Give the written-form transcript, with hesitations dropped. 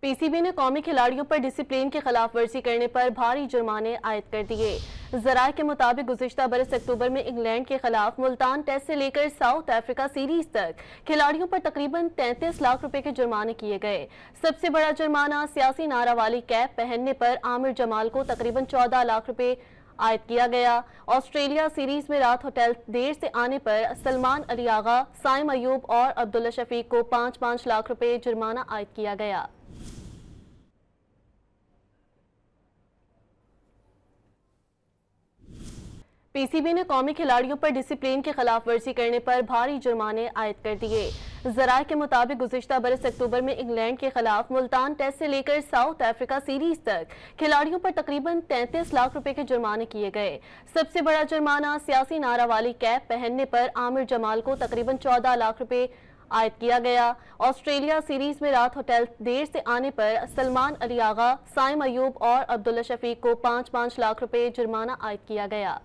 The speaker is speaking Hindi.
पीसीबी ने कौमी खिलाड़ियों पर डिसिप्लिन की खिलाफ वर्जी करने पर भारी जुर्माने आयद कर दिए। जराये के मुताबिक गुज़िश्ता बरस अक्टूबर में इंग्लैंड के खिलाफ मुल्तान टेस्ट से लेकर साउथ अफ्रीका सीरीज तक खिलाड़ियों पर तकरीबन 33 लाख रुपए के जुर्माने किए गए। सबसे बड़ा जुर्माना सियासी नारा वाली कैप पहनने पर आमिर जमाल को तकरीबन 14 लाख रुपए आयद किया गया। ऑस्ट्रेलिया सीरीज में रात होटल देर से आने पर सलमान अली आगा, साइम अयूब और अब्दुल्ला शफीक को 5-5 लाख रुपए जुर्माना आयद किया गया। पीसीबी ने कौमी खिलाड़ियों पर डिसिप्लिन की खिलाफ वर्जी करने पर भारी जुर्माने आयद कर दिए। जराये के मुताबिक गुज़िश्ता बरस अक्टूबर में इंग्लैंड के खिलाफ मुल्तान टेस्ट से लेकर साउथ अफ्रीका सीरीज तक खिलाड़ियों पर तकरीबन 33 लाख रुपए के जुर्माने किए गए। सबसे बड़ा जुर्माना सियासी नारा वाली कैप पहनने पर आमिर जमाल को तकरीबन 14 लाख रुपए आयद किया गया। ऑस्ट्रेलिया सीरीज में रात होटल देर से आने पर सलमान अली आगा, साइम अयूब और अब्दुल्ला शफीक को 5-5 लाख रुपए जुर्माना आयद किया गया।